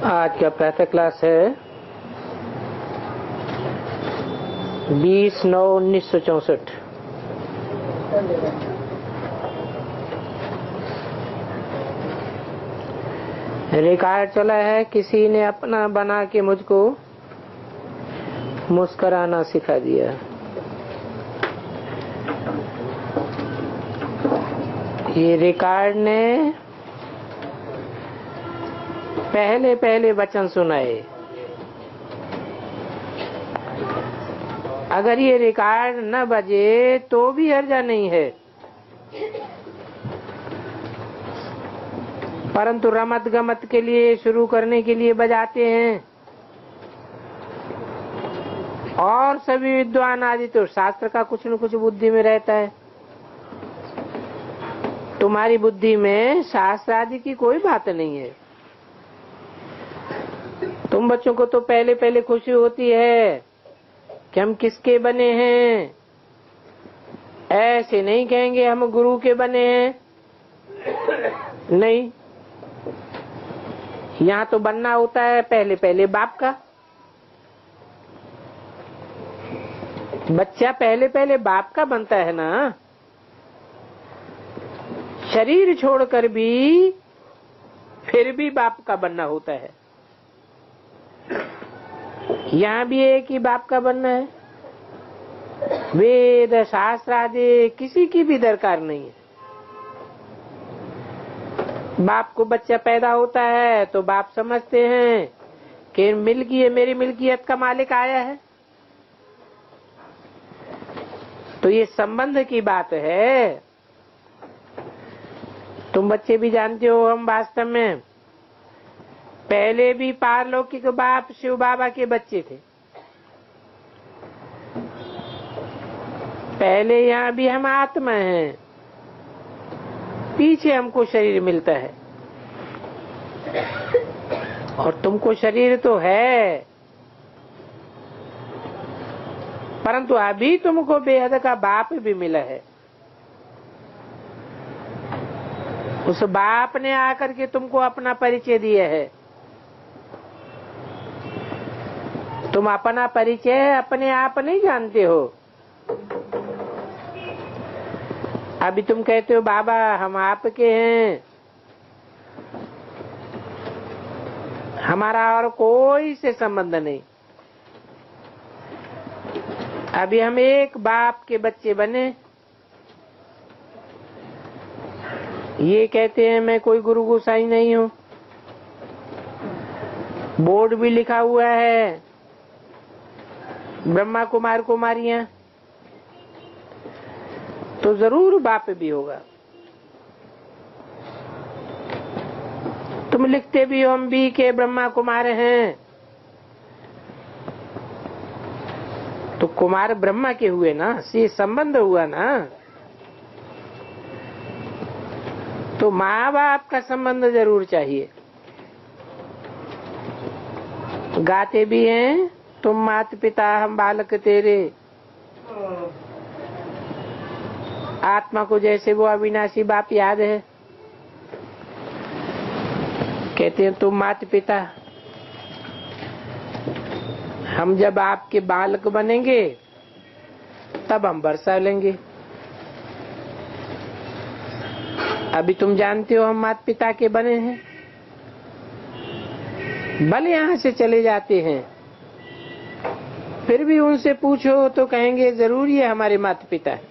आज का प्रातः क्लास है 20/9/1964। रिकॉर्ड चला है, किसी ने अपना बना के मुझको मुस्कुराना सिखा दिया। ये रिकॉर्ड ने पहले पहले वचन सुनाए। अगर ये रिकॉर्ड न बजे तो भी हर्जा नहीं है, परंतु रमत गमत के लिए, शुरू करने के लिए बजाते हैं। और सभी विद्वान आदि तो शास्त्र का कुछ न कुछ बुद्धि में रहता है। तुम्हारी बुद्धि में शास्त्र आदि की कोई बात नहीं है। तुम बच्चों को तो पहले पहले खुशी होती है कि हम किसके बने हैं। ऐसे नहीं कहेंगे हम गुरु के बने हैं, नहीं। यहाँ तो बनना होता है पहले पहले बाप का। बच्चा पहले पहले बाप का बनता है ना। शरीर छोड़कर भी फिर भी बाप का बनना होता है। यहाँ भी एक ही बाप का बनना है। वेद शास्त्र आदि किसी की भी दरकार नहीं है। बाप को बच्चा पैदा होता है तो बाप समझते हैं कि मेरी मिल्कियत का मालिक आया है। तो ये संबंध की बात है। तुम बच्चे भी जानते हो, हम वास्तव में पहले भी पारलौकिक बाप शिव बाबा के बच्चे थे। पहले यहाँ भी हम आत्मा हैं, पीछे हमको शरीर मिलता है। और तुमको शरीर तो है, परंतु अभी तुमको बेहद का बाप भी मिला है। उस बाप ने आकर के तुमको अपना परिचय दिया है। तुम अपना परिचय अपने आप नहीं जानते हो। अभी तुम कहते हो बाबा हम आपके हैं, हमारा और कोई से संबंध नहीं। अभी हम एक बाप के बच्चे बने। ये कहते हैं मैं कोई गुरु गोसाई नहीं हूँ। बोर्ड भी लिखा हुआ है ब्रह्मा कुमार कुमारियां, तो जरूर बाप भी होगा। तुम लिखते भी हो हम भी के ब्रह्मा कुमार हैं, तो कुमार ब्रह्मा के हुए ना, से संबंध हुआ ना। तो माँ बाप का संबंध जरूर चाहिए। गाते भी हैं तुम मात पिता हम बालक तेरे, आत्मा को जैसे वो अविनाशी बाप याद है। कहते हैं तुम मात पिता, हम जब आपके बालक बनेंगे तब हम बरसा लेंगे। अभी तुम जानते हो हम माता पिता के बने हैं, भले यहाँ से चले जाते हैं, फिर भी उनसे पूछो तो कहेंगे जरूर ये हमारे माता पिता है।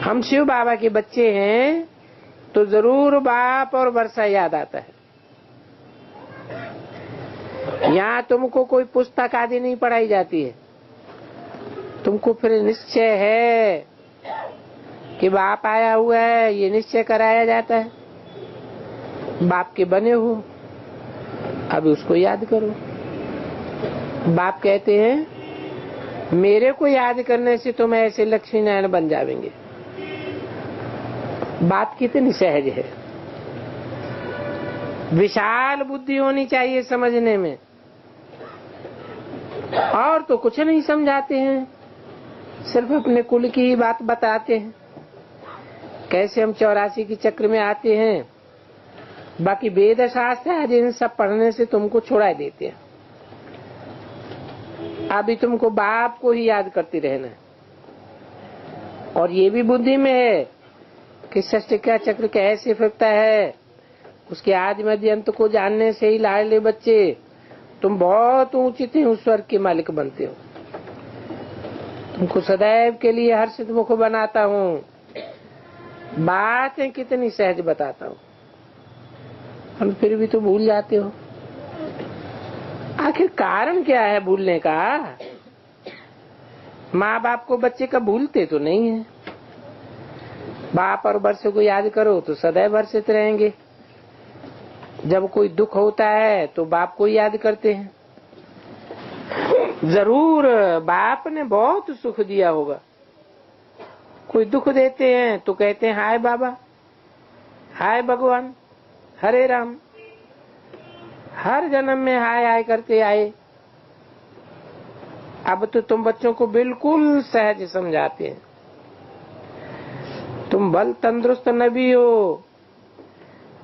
हम शिव बाबा के बच्चे हैं तो जरूर बाप और वर्षा याद आता है। यहाँ तुमको कोई पुस्तक आदि नहीं पढ़ाई जाती है। तुमको फिर निश्चय है कि बाप आया हुआ है, ये निश्चय कराया जाता है। बाप के बने हो, अब उसको याद करो। बाप कहते हैं मेरे को याद करने से तुम ऐसे लक्ष्मी नारायण बन जाएंगे। बात कितनी सहज है। विशाल बुद्धि होनी चाहिए समझने में। और तो कुछ नहीं समझाते हैं, सिर्फ अपने कुल की ही बात बताते हैं। कैसे हम 84 के चक्र में आते हैं बाकी वेद शास्त्र आदि इन सब पढ़ने से तुमको छुड़ा देते हैं। अभी तुमको बाप को ही याद करती रहना है। और ये भी बुद्धि में है कि षष्टिका चक्र कैसे फिरता है, उसके आदि मध्य अंत को जानने से ही लाडले बच्चे तुम बहुत ऊंचित ही उस स्वर्ग के मालिक बनते हो। तुमको सदैव के लिए हर्षित मुख बनाता हूँ, बातें कितनी सहज बताता हूँ, और फिर भी तो भूल जाते हो। आखिर कारण क्या है भूलने का? माँ बाप को बच्चे का भूलते तो नहीं है। बाप और वर्ष को याद करो तो सदैव हर्षित रहेंगे। जब कोई दुख होता है तो बाप को याद करते हैं। जरूर बाप ने बहुत सुख दिया होगा। कोई दुख देते हैं तो कहते हैं हाय बाबा, हाय भगवान, हरे राम। हर जन्म में हाय हाय करते आए। अब तो तुम बच्चों को बिल्कुल सहज समझाते हैं। तुम बल तंदुरुस्त न भी हो,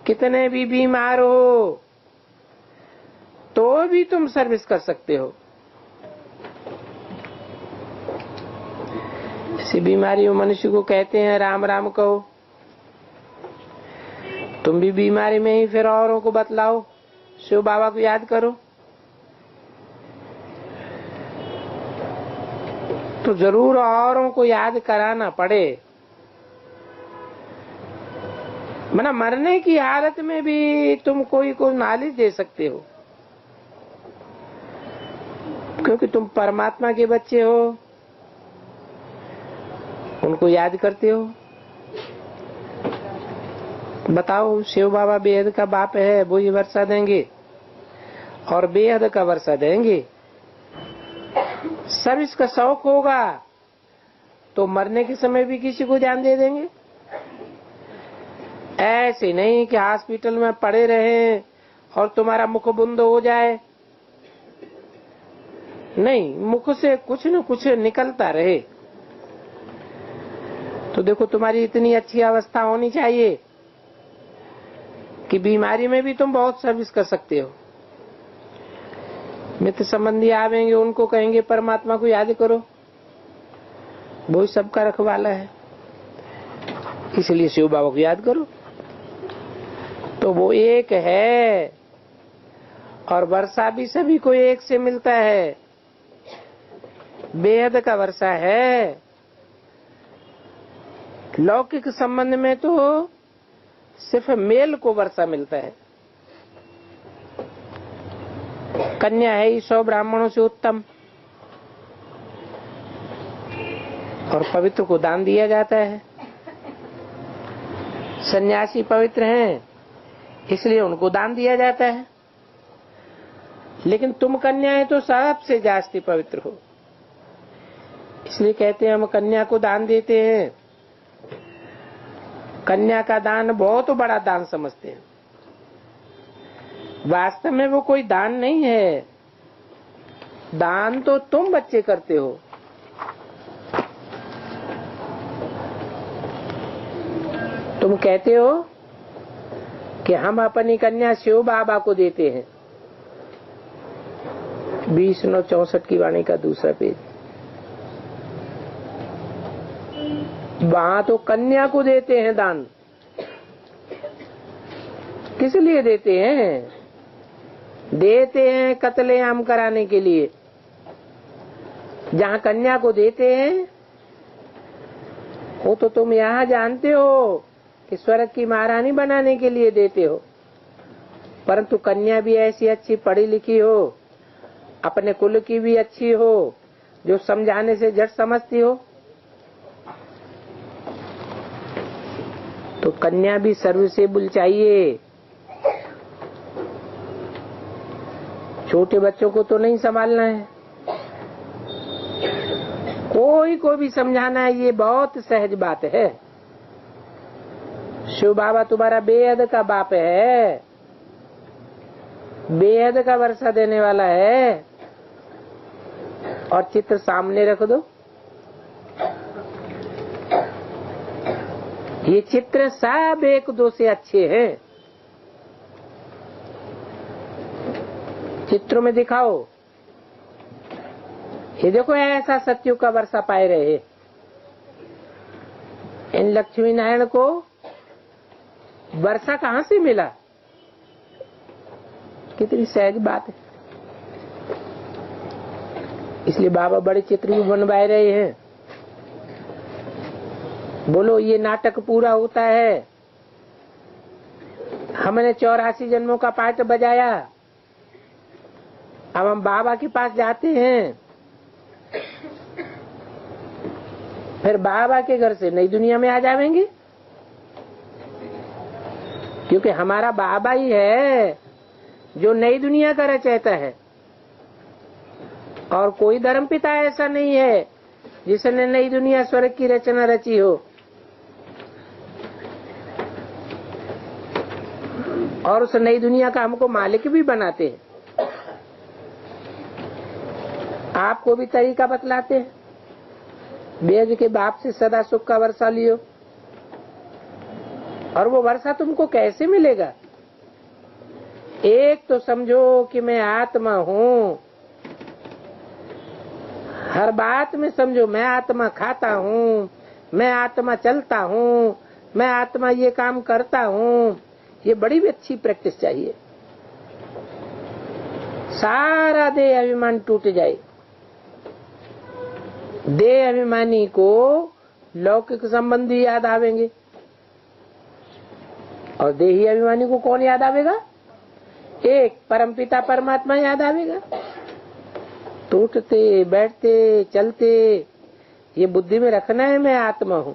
कितने भी बीमार हो, तो भी तुम सर्विस कर सकते हो। ऐसी बीमारी हो मनुष्य को कहते हैं राम राम कहो। तुम भी बीमारी में ही फिर औरों को बतलाओ, शिव बाबा को याद करो। तो जरूर औरों को याद कराना पड़े। मना मरने की हालत में भी तुम कोई को नॉलेज दे सकते हो, क्योंकि तुम परमात्मा के बच्चे हो, उनको याद करते हो। बताओ, शिव बाबा बेहद का बाप है, वो ही वर्षा देंगे और बेहद का वर्षा देंगे। सब इसका शौक होगा तो मरने के समय भी किसी को जान दे देंगे। ऐसे नहीं कि हॉस्पिटल में पड़े रहे और तुम्हारा मुख बंद हो जाए। नहीं, मुख से कुछ न कुछ निकलता रहे। तो देखो, तुम्हारी इतनी अच्छी अवस्था होनी चाहिए कि बीमारी में भी तुम बहुत सर्विस कर सकते हो। मित्र संबंधी आवेंगे, उनको कहेंगे परमात्मा को याद करो, वो सबका रखवाला है, इसलिए शिव बाबा को याद करो। तो वो एक है और वर्षा भी सभी को एक से मिलता है। बेहद का वर्षा है। लौकिक संबंध में तो सिर्फ मेल को वर्षा मिलता है। कन्या है ही 100 ब्राह्मणों से उत्तम, और पवित्र को दान दिया जाता है। सन्यासी पवित्र हैं, इसलिए उनको दान दिया जाता है। लेकिन तुम कन्याएं तो सबसे जास्ती पवित्र हो, इसलिए कहते हैं हम कन्या को दान देते हैं। कन्या का दान बहुत बड़ा दान समझते हैं। वास्तव में वो कोई दान नहीं है। दान तो तुम बच्चे करते हो। तुम कहते हो कि हम अपनी कन्या शिव बाबा को देते हैं। 20/9/64 की वाणी का दूसरा पेज। वहां तो कन्या को देते हैं दान। किस लिए देते हैं? देते हैं कत्लेआम कराने के लिए। जहां कन्या को देते हैं वो तो तुम यहाँ जानते हो कि स्वर्ग की महारानी बनाने के लिए देते हो, परंतु कन्या भी ऐसी अच्छी पढ़ी लिखी हो, अपने कुल की भी अच्छी हो, जो समझाने से झट समझती हो। तो कन्या भी सर्विसेबल चाहिए। छोटे बच्चों को तो नहीं संभालना है, कोई को भी समझाना है, ये बहुत सहज बात है। शिव बाबा तुम्हारा बेहद का बाप है, बेहद का वर्षा देने वाला है। और चित्र सामने रख दो। ये चित्र सब एक दो से अच्छे हैं। चित्रों में दिखाओ। ये देखो ऐसा सत्युग का वर्षा पाए रहे। इन लक्ष्मी नारायण को वर्षा कहाँ से मिला? कितनी सहज बात है। इसलिए बाबा बड़े चित्र भी बनवाए रहे हैं। बोलो ये नाटक पूरा होता है। हमने 84 जन्मों का पाठ बजाया, अब हम बाबा के पास जाते हैं, फिर बाबा के घर से नई दुनिया में आ जाएंगे, क्योंकि हमारा बाबा ही है जो नई दुनिया का रचयिता है। और कोई धर्म पिता ऐसा नहीं है जिसने नई दुनिया स्वर्ग की रचना रची हो। और उस नई दुनिया का हमको मालिक भी बनाते हैं। आपको भी तरीका बतलाते हैं। बेज के बाप से सदा सुख का वर्षा लियो। और वो वर्षा तुमको कैसे मिलेगा? एक तो समझो कि मैं आत्मा हूँ। हर बात में समझो मैं आत्मा खाता हूँ, मैं आत्मा चलता हूँ, मैं आत्मा ये काम करता हूँ। ये बड़ी भी अच्छी प्रैक्टिस चाहिए। सारा देह अभिमान टूट जाए। देह अभिमानी को लौकिक संबंधी याद आवेंगे, और देही अभिमानी को कौन याद आवेगा? एक परमपिता परमात्मा याद आवेगा। तो उठते बैठते चलते ये बुद्धि में रखना है मैं आत्मा हूँ।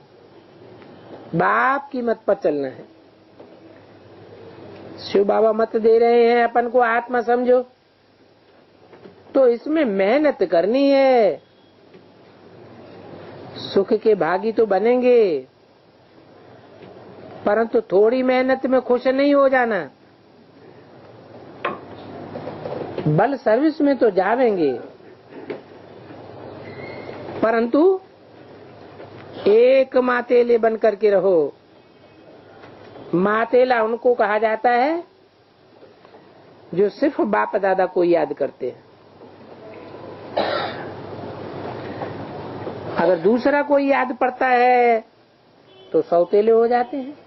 बाप की मत पर चलना है। शिव बाबा मत दे रहे हैं अपन को आत्मा समझो, तो इसमें मेहनत करनी है। सुख के भागी तो बनेंगे, परंतु थोड़ी मेहनत में खुश नहीं हो जाना। बल सर्विस में तो जावेंगे, परंतु एक मातेले बन करके रहो। मातेला उनको कहा जाता है जो सिर्फ बाप दादा को याद करते हैं। अगर दूसरा कोई याद पड़ता है तो सौतेले हो जाते हैं।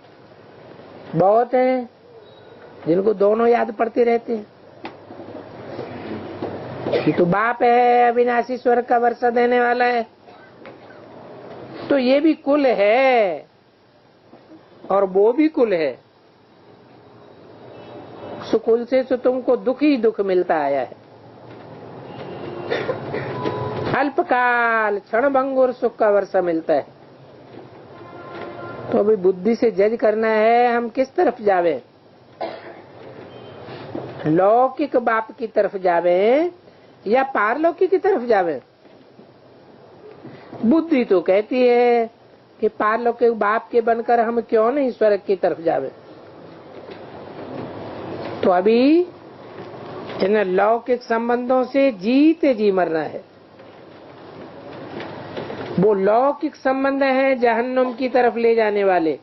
बहुत हैं जिनको दोनों याद पड़ते रहते हैं कि तो बाप है, अविनाशी स्वर्ग का वर्षा देने वाला है। तो ये भी कुल है और वो भी कुल है। सुकुल से तो तुमको दुख ही दुख मिलता आया है। अल्पकाल क्षण भंगुर सुख का वर्षा मिलता है। तो अभी बुद्धि से जज करना है हम किस तरफ जावे। लौकिक बाप की तरफ जावे या पारलौकिक की तरफ जावे। बुद्धि तो कहती है कि पारलौकिक बाप के बनकर हम क्यों नहीं स्वर्ग की तरफ जावे। तो अभी इन लौकिक संबंधों से जीते जी मरना है। वो लौकिक संबंध है जहन्नुम की तरफ ले जाने वाले,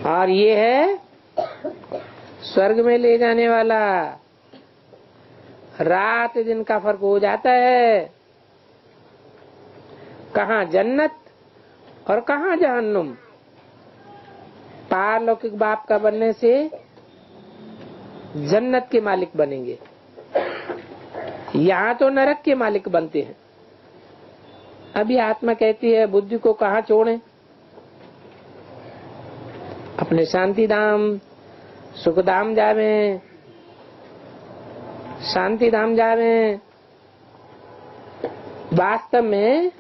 और ये है स्वर्ग में ले जाने वाला। रात दिन का फर्क हो जाता है। कहाँ जन्नत और कहाँ जहन्नुम। पारलौकिक बाप का बनने से जन्नत के मालिक बनेंगे, यहाँ तो नरक के मालिक बनते हैं। अभी आत्मा कहती है बुद्धि को कहाँ छोड़ें। अपने शांति धाम सुख धाम जावे, शांति धाम जावे। वास्तव में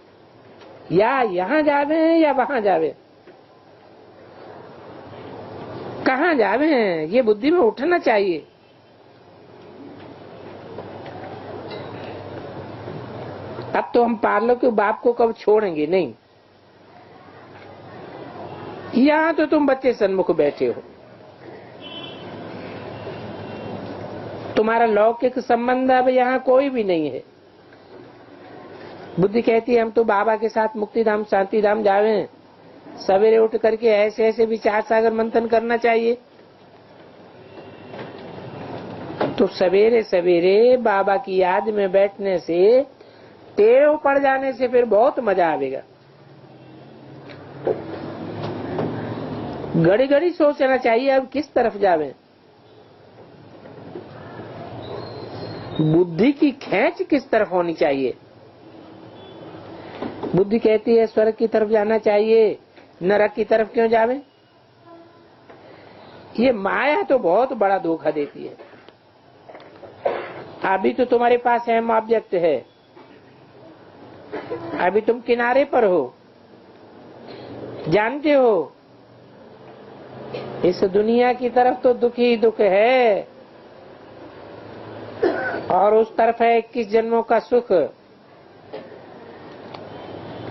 या यहाँ जावे या वहां जावे, कहाँ जावे ये बुद्धि में उठना चाहिए। अब तो हम पारलौकिक बाप को कब छोड़ेंगे? नहीं। यहाँ तो तुम बच्चे सन्मुख बैठे हो, तुम्हारा लौकिक संबंध अब यहाँ कोई भी नहीं है। बुद्धि कहती है हम तो बाबा के साथ मुक्ति धाम शांति धाम जावे। सवेरे उठ करके ऐसे ऐसे विचार सागर मंथन करना चाहिए। तो सवेरे सवेरे बाबा की याद में बैठने से, टेव पड़ जाने से फिर बहुत मजा आवेगा। घड़ी घड़ी सोचना चाहिए अब किस तरफ जावे, बुद्धि की खेच किस तरफ होनी चाहिए। बुद्धि कहती है स्वर्ग की तरफ जाना चाहिए, नरक की तरफ क्यों जावे। ये माया तो बहुत बड़ा धोखा देती है। अभी तो तुम्हारे पास अहम ऑब्जेक्ट है, अभी तुम किनारे पर हो, जानते हो इस दुनिया की तरफ तो दुख ही दुख है, और उस तरफ है 21 जन्मों का सुख।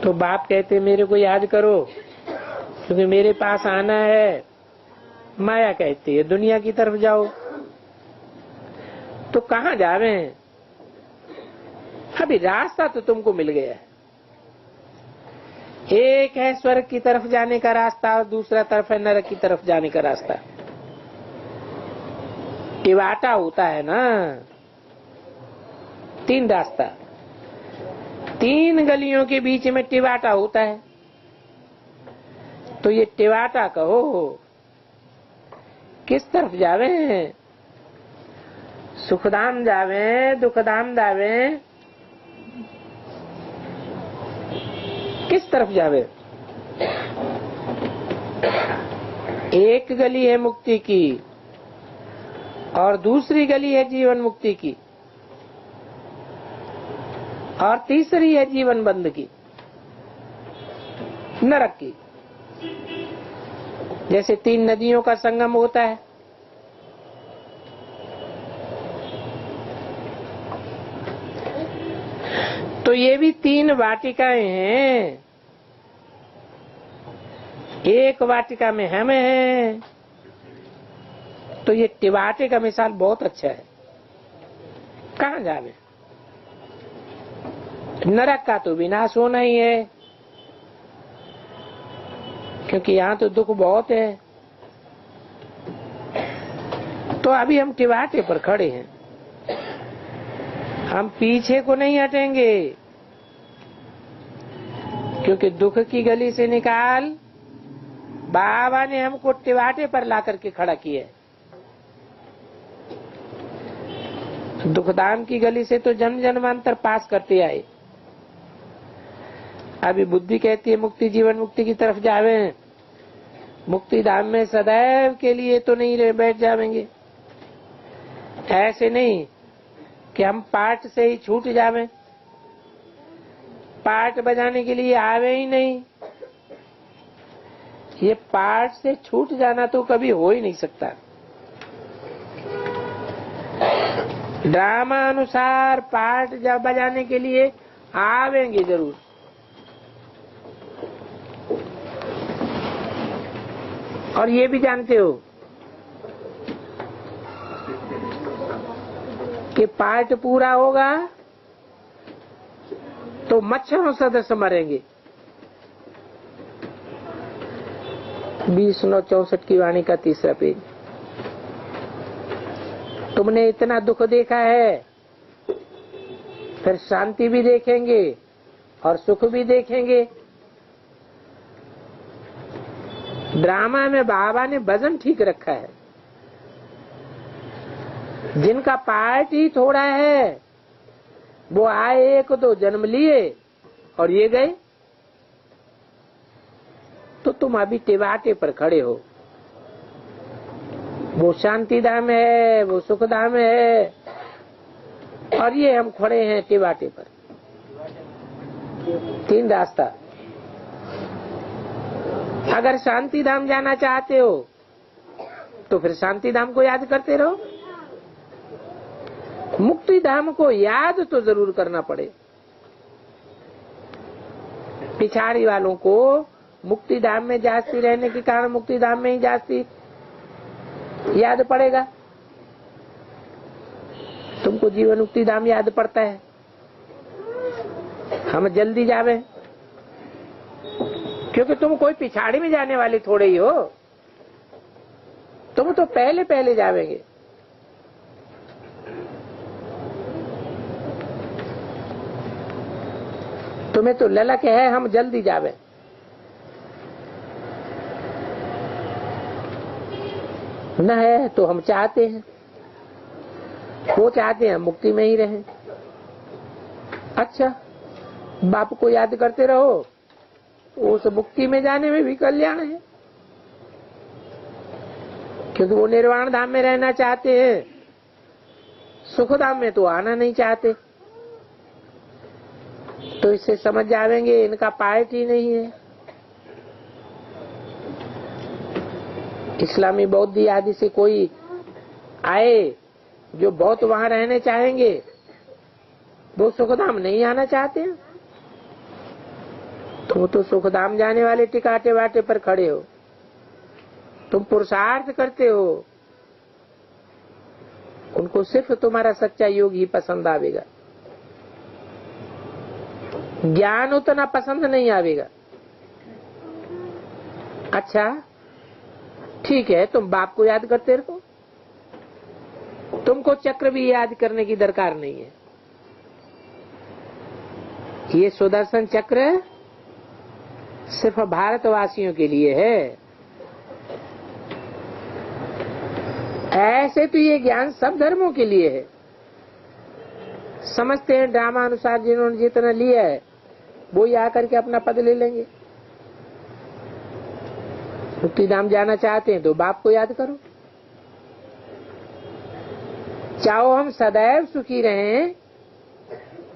तो बाप कहते मेरे को याद करो क्योंकि मेरे पास आना है। माया कहती है दुनिया की तरफ जाओ। तो कहाँ जावे? अभी रास्ता तो तुमको मिल गया है। एक है स्वर्ग की तरफ जाने का रास्ता और दूसरा तरफ है नरक की तरफ जाने का रास्ता। टिवाटा होता है ना, 3 रास्ता, 3 गलियों के बीच में टिवाटा होता है। तो ये टिवाटा कहो किस तरफ जावे? सुखधाम जावे, दुखधाम जावे, किस तरफ जावे? एक गली है मुक्ति की और दूसरी गली है जीवन मुक्ति की और तीसरी है जीवन बंद की, नरक की। जैसे 3 नदियों का संगम होता है, तो ये भी 3 वाटिकाएं हैं। एक वाटिका में हम हैं, तो ये टिवाटे का मिसाल बहुत अच्छा है। कहाँ जावे? नरक का तो विनाश होना ही है, क्योंकि यहाँ तो दुख बहुत है। तो अभी हम टिवाटे पर खड़े हैं, हम पीछे को नहीं हटेंगे, क्योंकि दुख की गली से निकाल बाबा ने हमको टिवाटे पर ला करके खड़ा किया। दुखदाम की गली से तो जन्म जन्मांतर पास करते आए। अभी बुद्धि कहती है मुक्ति जीवन मुक्ति की तरफ जावे। मुक्ति धाम में सदैव के लिए तो नहीं रह बैठ जावेंगे। ऐसे नहीं कि हम पाठ से ही छूट जावे, पाठ बजाने के लिए आवे ही नहीं। ये पाठ से छूट जाना तो कभी हो ही नहीं सकता। ड्रामा अनुसार पाठ जब बजाने के लिए आवेंगे जरूर। और ये भी जानते हो कि पाठ पूरा होगा तो मच्छरों सदस्य मरेंगे। 20/9/64 की वाणी का 3रा पेज। तुमने इतना दुख देखा है, फिर शांति भी देखेंगे और सुख भी देखेंगे। ड्रामा में बाबा ने वजन ठीक रखा है। जिनका पार्ट ही थोड़ा है वो आए 1-2 जन्म लिए और ये गए। तो तुम अभी टिवाटे पर खड़े हो। वो शांति धाम है, वो सुख धाम है, और ये हम खड़े हैं टिवाटे पर। 3 रास्ता। अगर शांति धाम जाना चाहते हो तो फिर शांति धाम को याद करते रहो। मुक्ति धाम को याद तो जरूर करना पड़े। पिछाड़ी वालों को मुक्ति धाम में जास्ती रहने के कारण मुक्ति धाम में ही जास्ती याद पड़ेगा। तुमको जीवन मुक्ति धाम याद पड़ता है। हम जल्दी जावे, क्योंकि तुम कोई पिछाड़ी में जाने वाले थोड़े ही हो। तुम तो पहले पहले जावेंगे। तुम्हें तो ललक है हम जल्दी जावे, न है तो हम चाहते हैं, वो चाहते हैं मुक्ति में ही रहें। अच्छा, बाप को याद करते रहो, उस मुक्ति में जाने में भी कल्याण है, क्योंकि वो निर्वाण धाम में रहना चाहते हैं, सुख धाम में तो आना नहीं चाहते। तो इससे समझ जाएंगे इनका पार्ट ही नहीं है। इस्लामी बौद्ध आदि से कोई आए जो बहुत वहां रहने चाहेंगे, वो सुखधाम नहीं आना चाहते हैं। तुम तो सुखधाम जाने वाले टिकाटे वाटे पर खड़े हो, तुम पुरुषार्थ करते हो, उनको सिर्फ तुम्हारा सच्चा योग ही पसंद आवेगा, ज्ञान उतना पसंद नहीं आवेगा। अच्छा ठीक है, तुम बाप को याद करते रहो, तुमको चक्र भी याद करने की दरकार नहीं है। ये सुदर्शन चक्र सिर्फ भारतवासियों के लिए है। ऐसे तो ये ज्ञान सब धर्मों के लिए है। समझते हैं ड्रामा अनुसार जिन्होंने जितना लिया है वो ही आकर के अपना पद ले लेंगे। मुक्तिधाम जाना चाहते हैं तो बाप को याद करो। चाहो हम सदैव सुखी रहें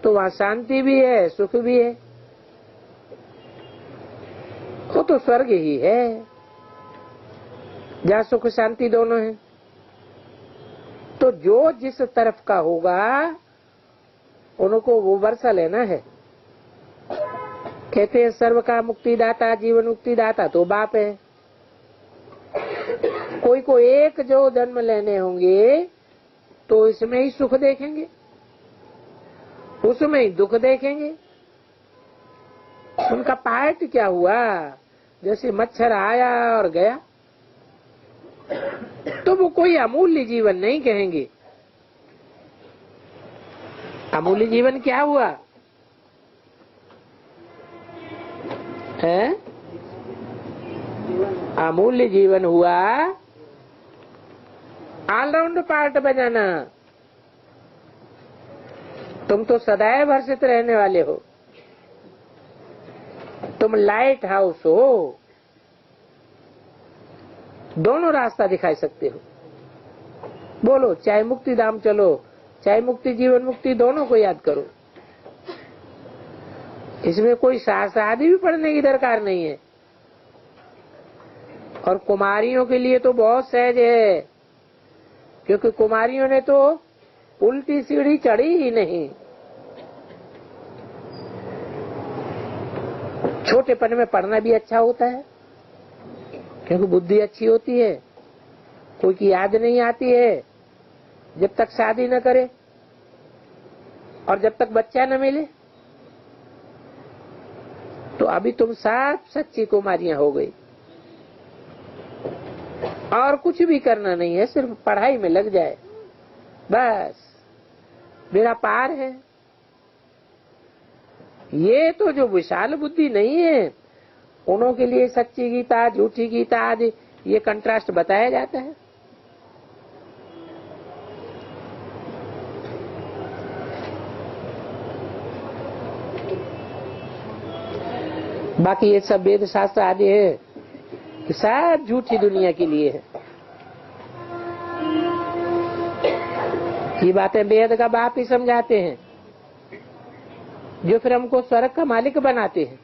तो वहां शांति भी है, सुख भी है, वो तो स्वर्ग ही है जहाँ सुख शांति दोनों है। तो जो जिस तरफ का होगा उनको वो वर्षा लेना है। कहते हैं सर्व का मुक्तिदाता जीवन मुक्तिदाता तो बाप है। कोई को एक जो जन्म लेने होंगे तो इसमें ही सुख देखेंगे, उसमें ही दुख देखेंगे। उनका पार्ट क्या हुआ? जैसे मच्छर आया और गया, तो वो कोई अमूल्य जीवन नहीं कहेंगे। अमूल्य जीवन क्या हुआ है? अमूल्य जीवन हुआ ऑलराउंड पार्ट बजाना। तुम तो सदैव हर्षित रहने वाले हो, तुम लाइट हाउस हो, दोनों रास्ता दिखाई सकते हो। बोलो, चाहे मुक्ति धाम चलो, चाहे मुक्ति जीवन मुक्ति, दोनों को याद करो। इसमें कोई शास्त्र आदि भी पढ़ने की दरकार नहीं है। और कुमारियों के लिए तो बहुत सहज है, क्योंकि कुमारियों ने तो उल्टी सीढ़ी चढ़ी ही नहीं। छोटेपन में पढ़ना भी अच्छा होता है, क्योंकि बुद्धि अच्छी होती है, कोई की याद नहीं आती है जब तक शादी न करे और जब तक बच्चा न मिले। तो अभी तुम सब सच्ची कुमारियां हो गई, और कुछ भी करना नहीं है, सिर्फ पढ़ाई में लग जाए बस, मेरा पार है। ये तो जो विशाल बुद्धि नहीं है उन्हों के लिए सच्ची गीता झूठी गीता आदि ये कंट्रास्ट बताया जाता है। बाकी ये सब वेद शास्त्र आदि है कि सब झूठी दुनिया के लिए है। ये बातें वेद का बाप ही समझाते हैं, जो फिर हमको स्वर्ग का मालिक बनाते हैं।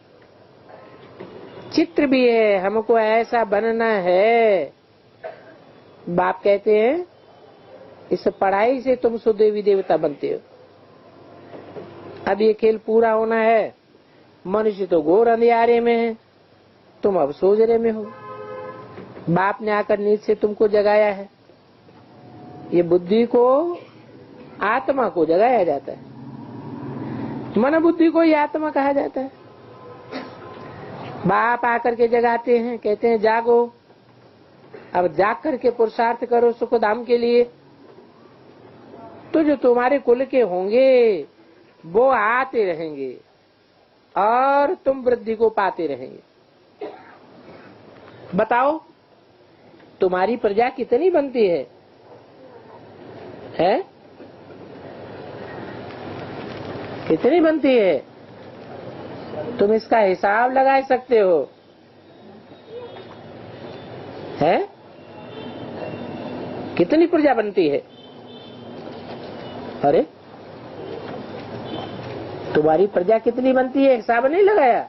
चित्र भी है, हमको ऐसा बनना है। बाप कहते हैं इस पढ़ाई से तुम सुदेवी देवता बनते हो। अब ये खेल पूरा होना है। मनुष्य तो घोर अंधियारे में है, तुम अब सोजरे में हो। बाप ने आकर नींद से तुमको जगाया है। ये बुद्धि को, आत्मा को जगाया जाता है। मन बुद्धि को ही आत्मा कहा जाता है। बाप आकर के जगाते हैं, कहते हैं जागो, अब जाग करके पुरुषार्थ करो सुख धाम के लिए। तो जो तुम्हारे कुल के होंगे वो आते रहेंगे, और तुम वृद्धि को पाते रहेंगे। बताओ तुम्हारी प्रजा कितनी बनती है? कितनी बनती है? तुम इसका हिसाब लगा सकते हो? है कितनी प्रजा बनती है? अरे तुम्हारी प्रजा कितनी बनती है, हिसाब नहीं लगाया?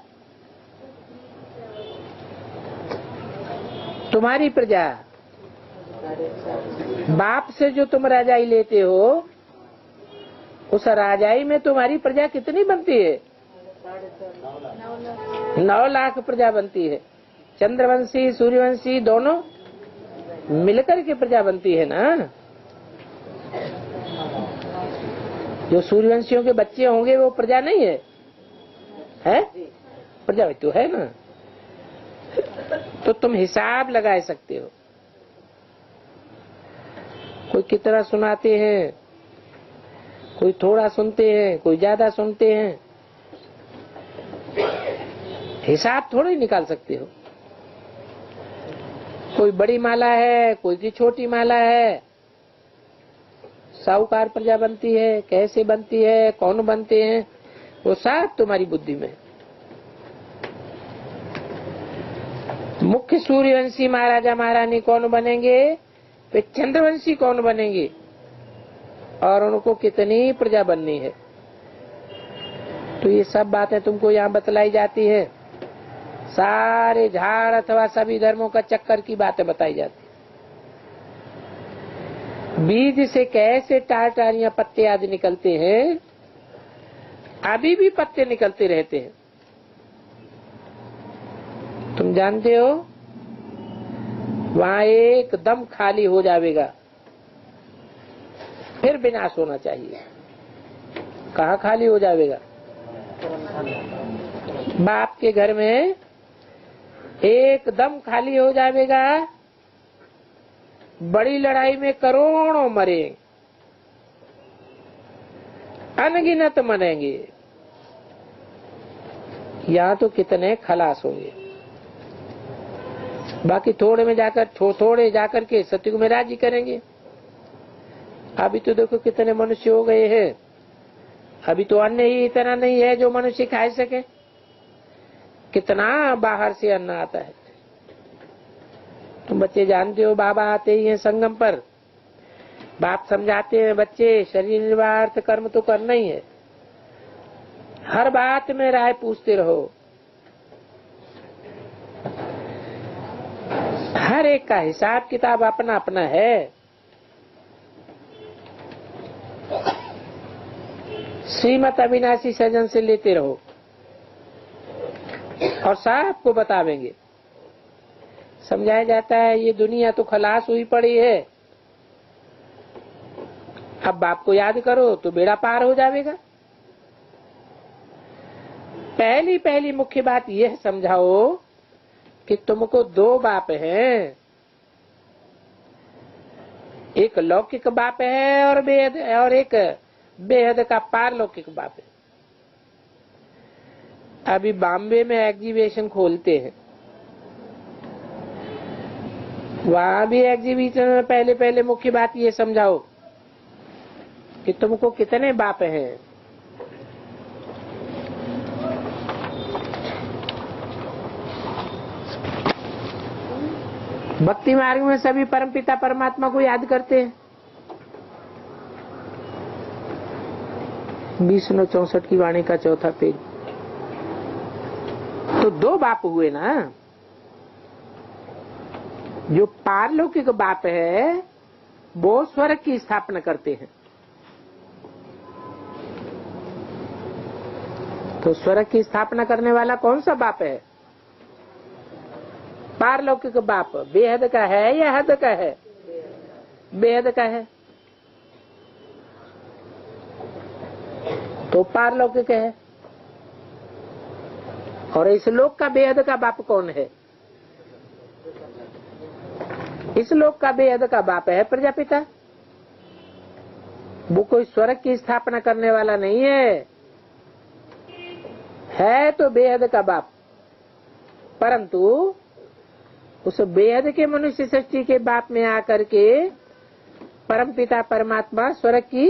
तुम्हारी प्रजा, बाप से जो तुम राजाई लेते हो, उस राजाई में तुम्हारी प्रजा कितनी बनती है? 9 लाख प्रजा बनती है। चंद्रवंशी सूर्यवंशी दोनों मिलकर के प्रजा बनती है ना। जो सूर्यवंशियों के बच्चे होंगे वो प्रजा नहीं है, है? प्रजा तो है ना। तो तुम हिसाब लगा सकते हो। कोई कितना सुनाते हैं, कोई थोड़ा सुनते हैं, कोई ज्यादा सुनते हैं, हिसाब थोड़ा ही निकाल सकते हो। कोई बड़ी माला है, कोई की छोटी माला है। साहूकार प्रजा बनती है, कैसे बनती है, कौन बनते हैं, वो सब तुम्हारी बुद्धि में। मुख्य सूर्यवंशी महाराजा महारानी कौन बनेंगे, वे चंद्रवंशी कौन बनेंगे, और उनको कितनी प्रजा बननी है। तो ये सब बातें तुमको यहाँ बतलाई जाती है। सारे झाड़ अथवा सभी धर्मों का चक्कर की बातें बताई जाती है। बीज से कैसे टारियां पत्ते आदि निकलते हैं, अभी भी पत्ते निकलते रहते हैं। तुम जानते हो वहां एकदम खाली हो जाएगा, फिर विनाश होना चाहिए। कहाँ खाली हो जाएगा? बाप के घर में एकदम खाली हो जाएगा। बड़ी लड़ाई में करोड़ों मरे, अनगिनत मरेंगे, यहाँ तो कितने खलास होंगे। बाकी थोड़े में जाकर थोड़े जाकर के सतयुग में राजी करेंगे। अभी तो देखो कितने मनुष्य हो गए हैं। अभी तो अन्न ही इतना नहीं है जो मनुष्य खा सके। कितना बाहर से अन्न आता है। तुम बच्चे जानते हो, बाबा आते ही हैं संगम पर, बाप समझाते हैं बच्चे शरीर निर्वाह अर्थ कर्म तो करना ही है। हर बात में राय पूछते रहो। हर एक का हिसाब किताब अपना अपना है। श्रीमत अविनाशी सजन से लेते रहो और सबको बतावेंगे। समझाया जाता है ये दुनिया तो खलास हुई पड़ी है, अब बाप को याद करो तो बेड़ा पार हो जाएगा। पहली मुख्य बात यह समझाओ कि तुमको 2 बाप हैं, एक लौकिक बाप है और एक बेहद का पारलौकिक बाप है। अभी बॉम्बे में एग्जीबिशन खोलते हैं, वहां भी एग्जीबिशन में पहले मुख्य बात ये समझाओ कि तुमको कितने बाप हैं। भक्ति मार्ग में सभी परमपिता परमात्मा को याद करते हैं। 20/64 की वाणी का 4था पेज। तो 2 बाप हुए ना। जो पारलौकिक बाप है वो स्वर्ग की स्थापना करते हैं। तो स्वर्ग की स्थापना करने वाला कौन सा बाप है? पारलौकिक बाप बेहद का है या हद का है? बेहद का है तो पारलौकिक है। और इस लोक का बेहद का बाप कौन है? इस लोक का बेहद का बाप है प्रजापिता। वो कोई स्वर्ग की स्थापना करने वाला नहीं है, है तो बेहद का बाप, परंतु उस बेहद के मनुष्य सृष्टि के बाप में आकर के परमपिता परमात्मा स्वर्ग की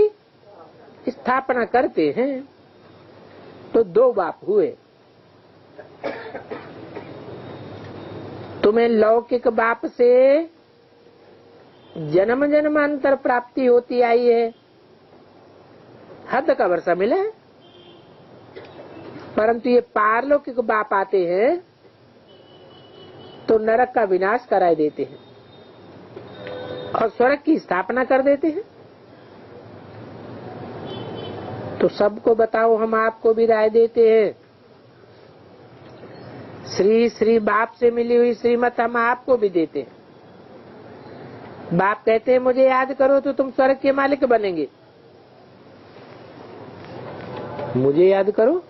स्थापना करते हैं। तो दो बाप हुए। तुम्हें लौकिक बाप से जन्म जन्मांतर प्राप्ति होती आई है, हद का वर्षा मिला है, परंतु ये पारलौकिक बाप आते हैं तो नरक का विनाश कराए देते हैं और स्वर्ग की स्थापना कर देते हैं। तो सबको बताओ, हम आपको भी राय देते हैं, श्री श्री बाप से मिली हुई श्रीमत हम आपको भी देते हैं। बाप कहते हैं मुझे याद करो तो तुम स्वर्ग के मालिक बनेंगे। मुझे याद करो,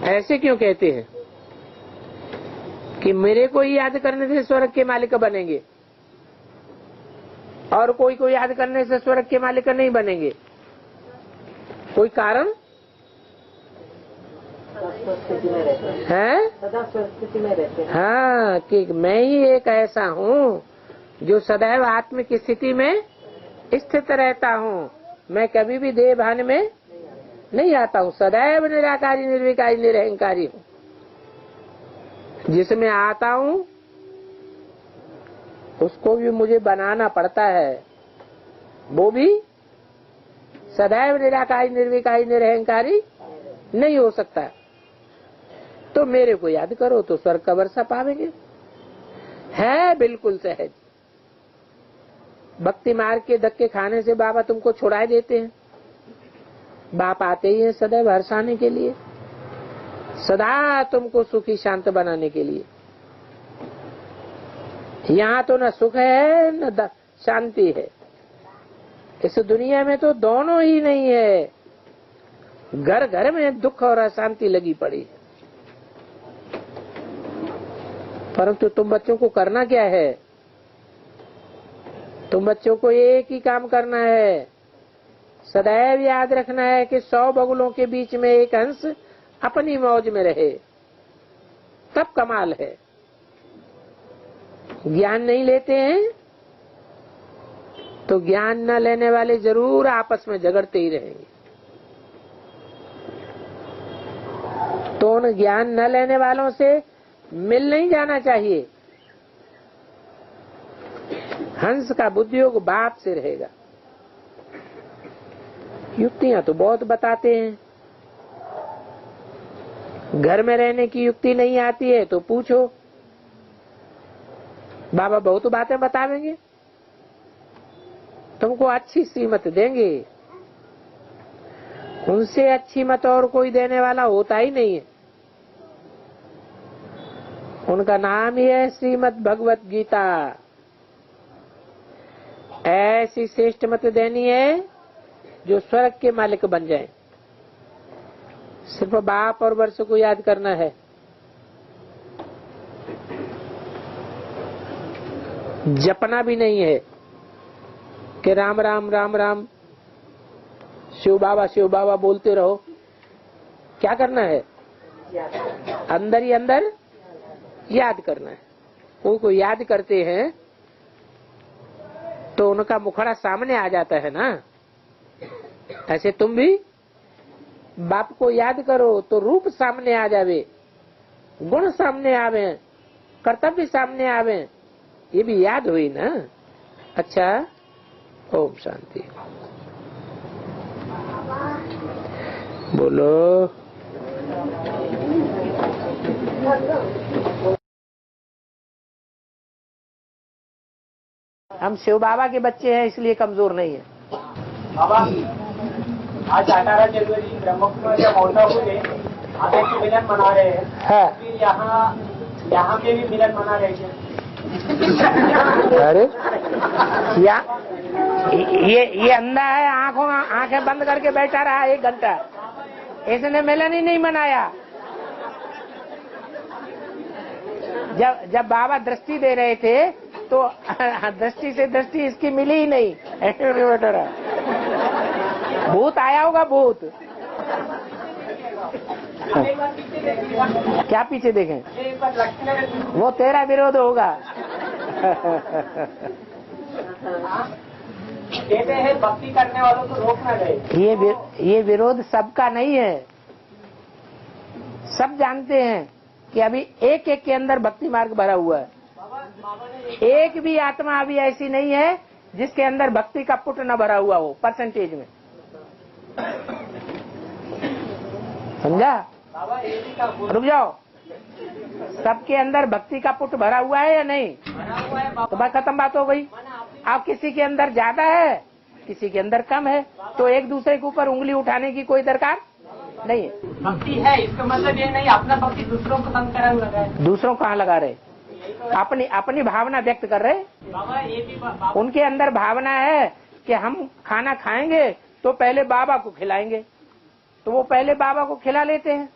ऐसे क्यों कहते हैं कि मेरे को ही याद करने से स्वर्ग के मालिक बनेंगे और कोई को याद करने से स्वर्ग के मालिक नहीं बनेंगे? कोई कारण है? सदा स्वस्थिति में रहते हैं। हाँ, कि मैं ही एक ऐसा हूँ जो सदैव आत्मिक स्थिति में स्थित रहता हूँ। मैं कभी भी देह भान में नहीं आता हूँ, सदैव निराकारी निर्विकारी निरहंकारी हूँ। जिसमें आता हूँ उसको भी मुझे बनाना पड़ता है, वो भी सदैव निराकारी निर्विकारी निरहंकारी नहीं हो सकता। तो मेरे को याद करो तो स्वर्ग का वर्षा पावेंगे। है बिल्कुल सहज। भक्ति मार्ग के धक्के खाने से बाबा तुमको छुड़ाए देते हैं। बाप आते ही हैं सदैव हर्षाने के लिए, सदा तुमको सुखी शांत बनाने के लिए। यहाँ तो न सुख है न शांति है, इस दुनिया में तो दोनों ही नहीं है। घर घर में दुख और अशांति लगी पड़ी है। परंतु तुम बच्चों को करना क्या है? तुम बच्चों को एक ही काम करना है, सदैव याद रखना है कि 100 बगुलों के बीच में एक हंस अपनी मौज में रहे, तब कमाल है। ज्ञान नहीं लेते हैं तो ज्ञान न लेने वाले जरूर आपस में झगड़ते ही रहेंगे। तो उन ज्ञान न लेने वालों से मिल नहीं जाना चाहिए। हंस का बुद्धियोग बाप से रहेगा। युक्तियां तो बहुत बताते हैं, घर में रहने की युक्ति नहीं आती है तो पूछो, बाबा बहुत बातें बतावेंगे, तुमको अच्छी श्रीमत देंगे। उनसे अच्छी मत और कोई देने वाला होता ही नहीं है। उनका नाम ही है श्रीमद् भगवत गीता। ऐसी श्रेष्ठ मत देनी है जो स्वर्ग के मालिक बन जाए। सिर्फ बाप और वर्ष को याद करना है। जपना भी नहीं है कि राम राम राम राम शिव बाबा बोलते रहो। क्या करना है? अंदर ही अंदर याद करना है। उनको याद करते हैं तो उनका मुखड़ा सामने आ जाता है ना। ऐसे तुम भी बाप को याद करो तो रूप सामने आ जावे, गुण सामने आवे, कर्तव्य सामने आवे। ये भी याद हुई ना। अच्छा, ओम शांति। बोलो। हम शिव बाबा के बच्चे हैं इसलिए कमजोर नहीं है। बाबा आज 18 जनवरी ब्रह्मकुमारी महोत्सव में आप एक मिलन मना रहे हैं। है। फिर यहाँ पे भी मिलन मना रहे हैं। अरे ये अंधा है, आंखें बंद करके बैठा रहा 1 घंटा। इसने मिलन ही नहीं मनाया। जब बाबा दृष्टि दे रहे थे तो दृष्टि से दृष्टि इसकी मिली ही नहीं। ऐसे बैठा रहा। भूत आया होगा, भूत। एक बार पीछे देखिएगा, क्या पीछे देखें? ये एक बार लक्ष्मी नगर वो तेरा विरोध होगा। कहते हैं भक्ति करने वालों को रोक ना गए। ये विरोध सबका नहीं है। सब जानते हैं कि अभी एक एक के अंदर भक्ति मार्ग भरा हुआ है। बाबा ने एक भी आत्मा अभी ऐसी नहीं है जिसके अंदर भक्ति का पुट न भरा हुआ हो परसेंटेज में। समझा? बाबा ये भी का रुक जाओ। सबके अंदर भक्ति का पुट भरा हुआ है या नहीं? बना हुआ है तो बस खत्म बात हो गई। अब किसी के अंदर ज्यादा है, किसी के अंदर कम है, तो एक दूसरे के ऊपर उंगली उठाने की कोई दरकार नहीं है। भक्ति है, इसका मतलब ये नहीं अपना भक्ति दूसरों को तंग कराने लगा है। दूसरों कहाँ लगा रहे? अपनी भावना व्यक्त कर रहे। बाबा ये भी बाबा उनके अंदर भावना है कि हम खाना खाएंगे तो पहले बाबा को खिलाएंगे, तो वो पहले बाबा को खिला लेते हैं।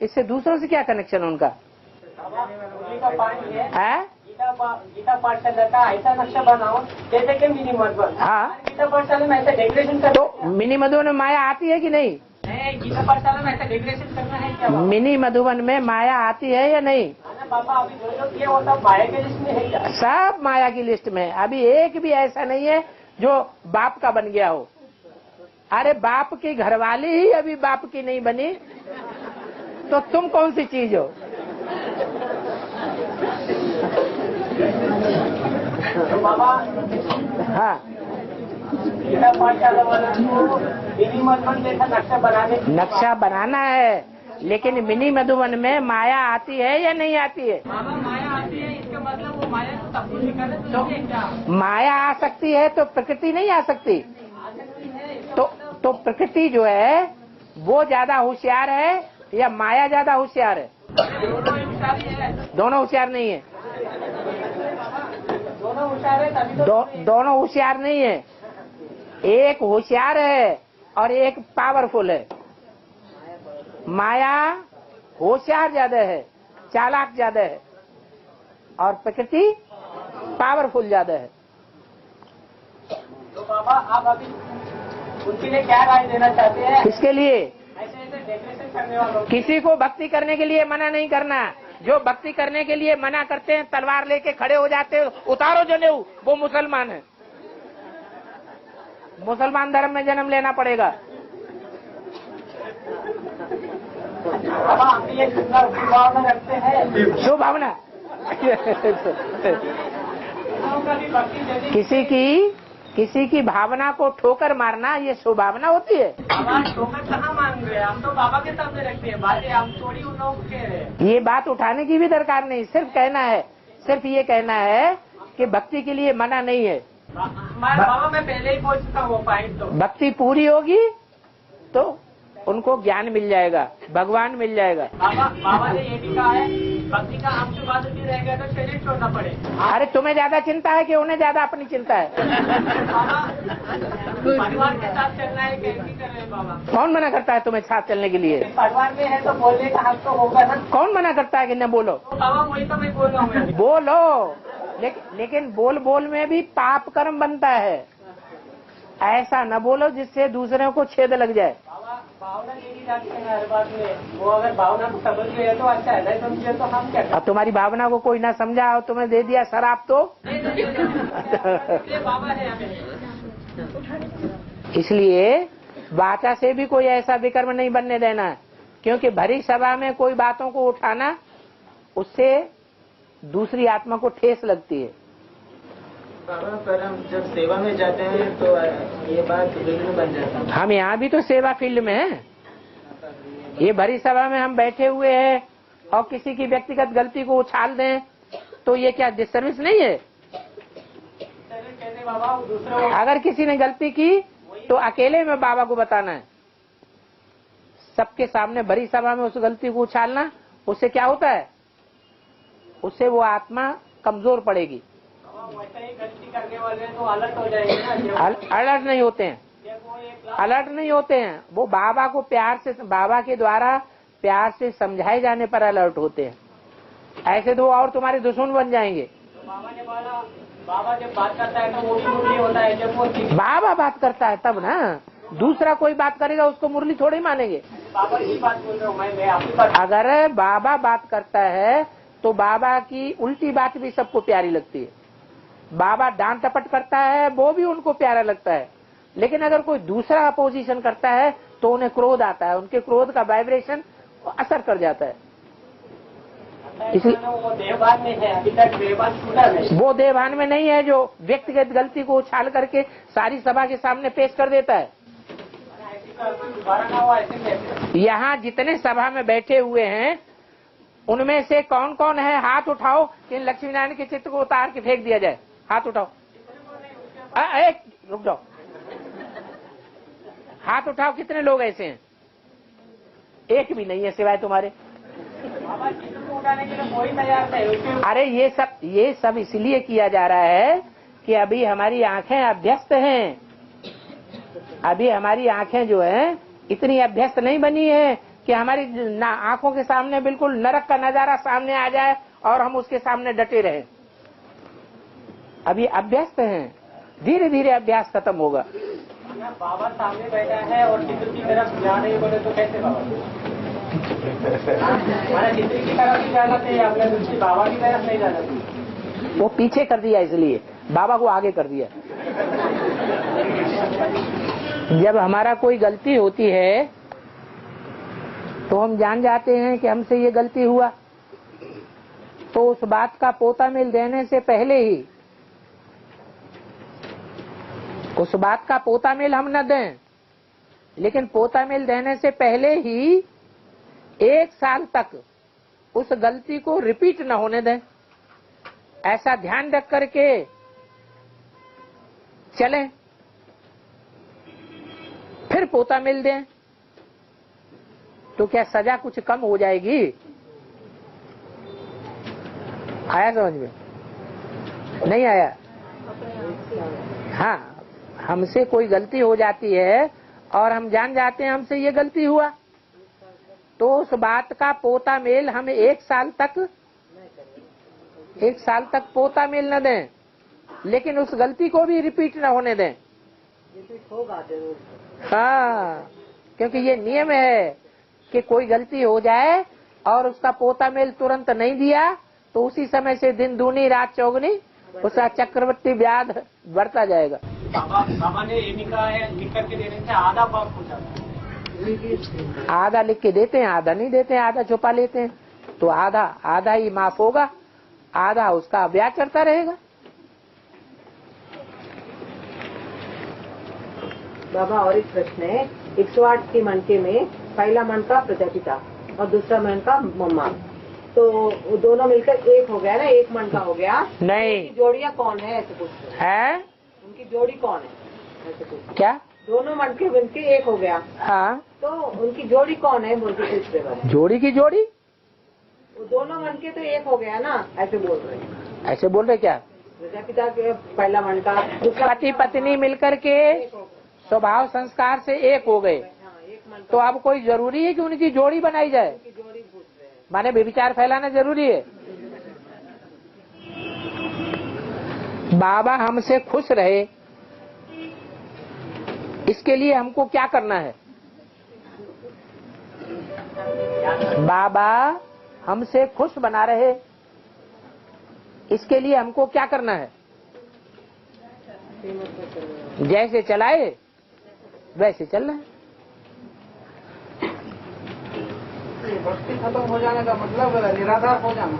इससे दूसरों से क्या कनेक्शन उनका? उंगली का पानी है। है? गीता पाठशाला का ऐसा नक्शा बनाओ जैसे कि मिनी मधुबन। हाँ। गीता पाठशाला में ऐसा डेकोरेशन करना तो मिनी मधुबन में माया आती है कि नहीं? है। गीता पाठशाला में ऐसा डेकोरेशन करना है क्या? मिनी मधुबन में माया आती है या नहीं? ना बाबा अभी जो किया वो सब माया के लिस्ट में है क्या? सब माया की लिस्ट में। अभी एक भी ऐसा नहीं है जो बाप का बन गया हो। अरे बाप की घरवाली ही अभी बाप की नहीं बनी, तो तुम कौन सी चीज हो? तो बाबा हाँ, गीता पाठशाला वाला को मिनी मधुबन जैसा नक्शा बनाने नक्शा बनाना है, लेकिन मिनी मधुबन में माया आती है या नहीं आती है? बाबा माया आती है, इसका मतलब वो माया को सब कुछ निकाले तो क्या? माया आ सकती है तो प्रकृति नहीं आ सकती। तो प्रकृति जो है वो ज्यादा होशियार है या माया ज्यादा होशियार है? दोनों होशियार नहीं है। दोनों होशियार है तभी तो दोनों होशियार नहीं है। एक होशियार है और एक पावरफुल है। माया होशियार ज्यादा है, चालाक ज्यादा है, और प्रकृति पावरफुल ज्यादा है। तो बाबा आप अभी उनके लिए क्या राय देना चाहते हैं? किसके लिए? ऐसे ऐसे डेकोरेशन करने वालों को। किसी को भक्ति करने के लिए मना नहीं करना। जो भक्ति करने के लिए मना करते हैं, तलवार लेके खड़े हो जाते हैं, उतारो जनेऊ, वो मुसलमान है। मुसलमान धर्म में जन्म लेना पड़ेगा। बाबा हम भी एक भावना रखते हैं। शुभ भावना। का भी भक्ति यदि किसी की भावना को ठोकर मारना, ये शुभ भावना होती है? बाबा ठोकर कहाँ मान रहे हैं? हम तो बाबा के सामने रखते हैं बातें, हम थोड़ी उन लोगों को कह रहे हैं। ये बात उठाने की भी दरकार नहीं, सिर्फ कहना है, सिर्फ ये कहना है कि भक्ति के लिए मना नहीं है। बाबा मैं पहले ही बोल चुका हूँ पॉइंट। तो भक्ति पूरी होगी तो उनको ज्ञान मिल जाएगा, भगवान मिल जाएगा। बाबा ने ये भी कहा है भक्ति का अंश बाद भी रहेगा तो शरीर छोड़ना पड़े। अरे तुम्हें ज्यादा चिंता है कि उन्हें ज्यादा अपनी चिंता है? बाबा परिवार के साथ चलना है, कैसे कर रहे हैं बाबा? कौन मना करता है तुम्हें साथ चलने के लिए? परिवार में है तो बोलने का हक तो होगा ना। कौन मना करता है कि न बोलो? बाबा वही तो मैं बोल रहा हूँ। बोलो, लेकिन बोल में भी पाप कर्म बनता है। ऐसा न बोलो जिससे दूसरों को छेद लग जाए। भावना यही जाती है हर बात में। वो अगर भावना को समझ गए तो अच्छा है, नहीं समझे तो हम क्या करें? अब तुम्हारी भावना को कोई ना समझा और तुम्हें दे दिया शराब तो ये बाबा है हमें। इसलिए वाचा से भी कोई ऐसा विकर्म नहीं बनने देना है, क्योंकि भरी सभा में कोई बातों को उठाना, उससे दूसरी आत्मा को ठेस लगती है। बाबा पर हम जब सेवा में जाते हैं तो ये बात विघ्न बन जाता है। हम यहाँ भी तो सेवा फील्ड में हैं। ये भरी सभा में हम बैठे हुए हैं और किसी की व्यक्तिगत गलती को उछाल दें तो ये क्या डिसर्विस नहीं है? बाबा दूसरे अगर किसी ने गलती की तो अकेले में बाबा को बताना है। सबके सामने भरी सभा में उस गलती को उछालना, उससे क्या होता है? उससे वो आत्मा कमजोर पड़ेगी। वैसे ही गलती करने वाले तो अलर्ट हो जाएंगे ना। अलर्ट नहीं होते हैं, अलर्ट नहीं होते हैं। वो बाबा को प्यार से, बाबा के द्वारा प्यार से समझाए जाने पर अलर्ट होते हैं। ऐसे तो और तुम्हारे दुश्मन बन जाएंगे। बाबा ने बोला बाबा जब बात करता है तो वो भी मुझे होता है। जब वो बाबा बात करता है तब ना, दूसरा कोई बात करेगा उसको मुरली थोड़ी मानेंगे। बाबा ये बात बोल रहा हूँ मैं आपकी बात। अगर बाबा बात करता है तो बाबा की उल्टी बात भी सबको प्यारी लगती है। बाबा डांट टपट करता है वो भी उनको प्यारा लगता है, लेकिन अगर कोई दूसरा अपोजिशन करता है तो उन्हें क्रोध आता है, उनके क्रोध का वाइब्रेशन असर कर जाता है। इसलिए वो देवभान में है, अभी तक देवभान छूटा नहीं। वो देवभान में नहीं है जो व्यक्तिगत गलती को उछाल करके सारी सभा के सामने पेश कर देता है। दोबारा ना हुआ ऐसे। यहाँ जितने सभा में बैठे हुए हैं उनमें से कौन कौन है, हाथ उठाओ कि लक्ष्मी नारायण के चित्र को उतार के फेंक दिया जाए। हाथ उठाओ, एक रुक जाओ, हाथ उठाओ, कितने लोग ऐसे हैं? एक भी नहीं है सिवाय तुम्हारे। बाबा चित्र को उठाने के लिए कोई तैयार नहीं। अरे ये सब इसलिए किया जा रहा है कि अभी हमारी आंखें अभ्यस्त हैं। अभी हमारी आंखें जो है इतनी अभ्यस्त नहीं बनी है कि हमारी आंखों के सामने बिल्कुल नरक का नजारा सामने आ जाए और हम उसके सामने डटे रहें। अभी अभ्यस्त हैं, धीरे धीरे अभ्यास खत्म होगा। बाबा सामने बैठा है और चित्र की तरफ जा रहे बोले तो कैसे बाबा? चित्र की तरफ ही जाना चाहिए, अपने दृष्टि बाबा की तरफ नहीं जाना चाहिए। वो पीछे कर दिया इसलिए बाबा को आगे कर दिया। जब हमारा कोई गलती होती है तो हम जान जाते हैं कि हमसे ये गलती हुआ, तो उस बात का पोता मिल देने से पहले ही, उस बात का पोता मिल हम न दें, लेकिन पोता मिल देने से पहले ही 1 साल तक उस गलती को रिपीट न होने दें। ऐसा ध्यान रख करके चलें, फिर पोता मिल दें तो क्या सजा कुछ कम हो जाएगी? आया समझ में? नहीं आया? हाँ, हमसे कोई गलती हो जाती है और हम जान जाते हैं हमसे ये गलती हुआ, तो उस बात का पोता मेल हम 1 साल तक पोता मेल न दें, लेकिन उस गलती को भी रिपीट न होने दें। होगा जरूर। हाँ, क्योंकि ये नियम है कि कोई गलती हो जाए और उसका पोता मेल तुरंत नहीं दिया तो उसी समय से दिन दूनी रात चौगनी उसका चक्रवर्ती ब्याज बढ़ता जाएगा। बाबा ने ये लिखा है, लिख करके देने से आधा पाप हो जाता है। आधा लिख के देते हैं, आधा नहीं देते हैं, आधा छुपा लेते हैं, तो आधा ही माफ होगा, आधा उसका ब्याज चढ़ता रहेगा। बाबा और एक प्रश्न है, 108 के मनके में पहला मन का प्रजापिता और दूसरा मन का मम्मा, तो दोनों मिलकर एक हो गया ना, एक मन का हो गया। नहीं, जोड़ियाँ कौन है ऐसे पूछते है? उनकी जोड़ी कौन है ऐसे पूछते। क्या? दोनों मन के मिलके एक हो गया, हाँ, तो उनकी जोड़ी कौन है बोल के पूछ रहे। जोड़ी की जोड़ी? वो दोनों मन के तो एक हो गया ना, ऐसे बोल रहे हैं। ऐसे बोल रहे क्या? प्रजापिता के पहला मन का, दूसरा पति पत्नी मिलकर के स्वभाव संस्कार से एक हो गए, तो अब कोई जरूरी है कि उनकी जोड़ी बनाई जाए? जोड़ी पूछ रहे हैं। माने व्यभिचार फैलाना जरूरी है? बाबा हमसे खुश रहे, इसके लिए हमको क्या करना है? बाबा हमसे खुश बना रहे, इसके लिए हमको क्या करना है? जैसे चलाए वैसे चलना है। भक्ति खत्म हो जाने का मतलब निराधार हो जाना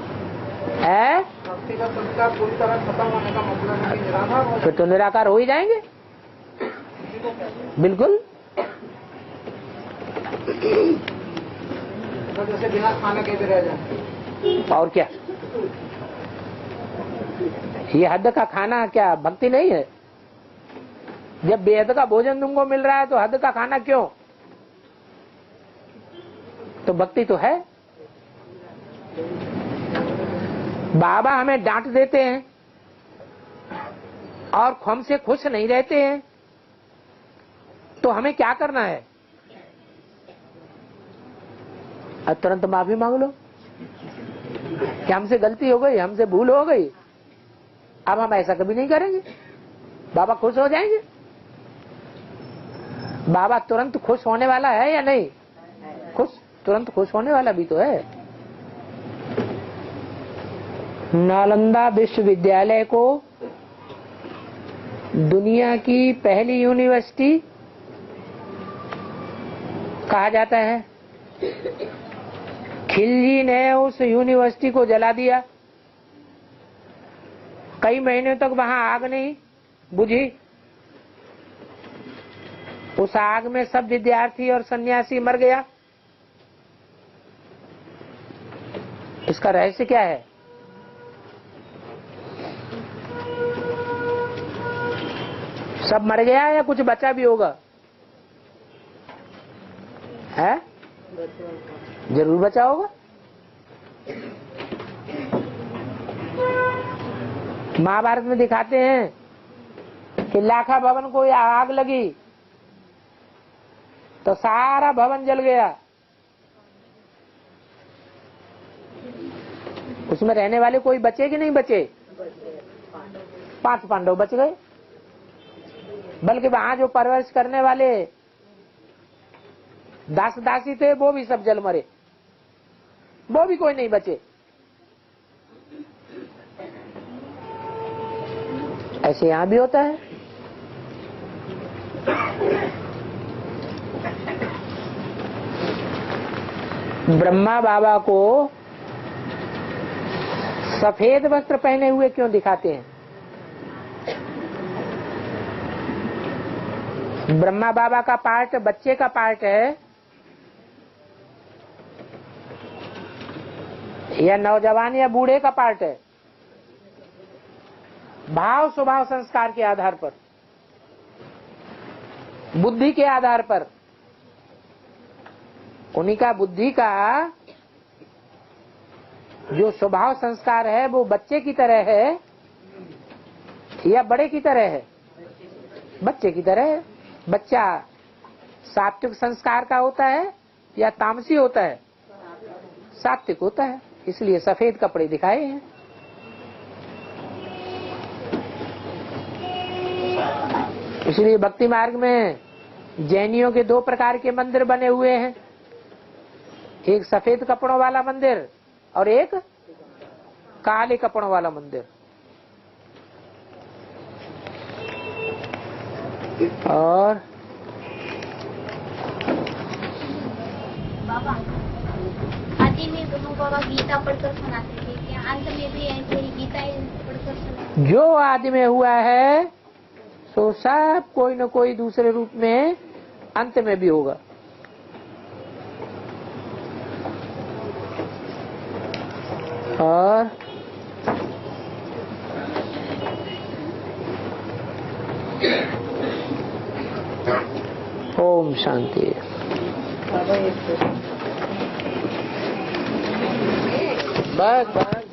है। भक्ति का संस्कार पूरी तरह खत्म होने का मतलब है कि निराधार हो फिर तो निराकार हो ही जाएंगे, बिल्कुल। तो जैसे बिना खाने के भी रह जाए। और क्या, ये हद का खाना क्या भक्ति नहीं है? जब बेहद का भोजन तुमको मिल रहा है तो हद का खाना क्यों? तो भक्ति तो है। बाबा हमें डांट देते हैं और हमसे खुश नहीं रहते हैं, तो हमें क्या करना है? अब तुरंत माफी मांग लो कि हमसे गलती हो गई, हमसे भूल हो गई, अब हम ऐसा कभी नहीं करेंगे, बाबा खुश हो जाएंगे। बाबा तुरंत खुश होने वाला है या नहीं? तुरंत खुश होने वाला भी तो है। नालंदा विश्वविद्यालय को दुनिया की पहली यूनिवर्सिटी कहा जाता है। खिलजी ने उस यूनिवर्सिटी को जला दिया। कई महीनों तक वहां आग नहीं बुझी। उस आग में सब विद्यार्थी और सन्यासी मर गया। इसका रहस्य क्या है? सब मर गया या कुछ बचा भी होगा? है? जरूर बचा होगा। महाभारत में दिखाते हैं कि लाखा भवन को आग लगी तो सारा भवन जल गया। उसमें रहने वाले कोई बचे कि नहीं बचे? 5 पांडव बच गए। बल्कि वहां जो परवरिश करने वाले दास दासी थे वो भी सब जल मरे, वो भी कोई नहीं बचे। ऐसे यहां भी होता है। ब्रह्मा बाबा को सफेद वस्त्र पहने हुए क्यों दिखाते हैं? ब्रह्मा बाबा का पार्ट बच्चे का पार्ट है या नौजवान या बूढ़े का पार्ट है? भाव स्वभाव संस्कार के आधार पर, बुद्धि के आधार पर, उन्हीं का बुद्धि का जो स्वभाव संस्कार है वो बच्चे की तरह है या बड़े की तरह है? बच्चे की तरह है। बच्चा सात्विक संस्कार का होता है या तामसी होता है? सात्विक होता है, इसलिए सफेद कपड़े दिखाए हैं। इसलिए भक्ति मार्ग में जैनियों के 2 प्रकार के मंदिर बने हुए हैं, एक सफेद कपड़ों वाला मंदिर और एक काले कपड़ों वाला मंदिर। और बाबा आदि में दोनों बाबा गीता पढ़कर सुनाते थे, क्या अंत में भी ऐसे ही गीता पढ़कर सुनाते? जो आदि में हुआ है सो सब कोई न कोई दूसरे रूप में अंत में भी होगा। और ओम शांति। बस बस।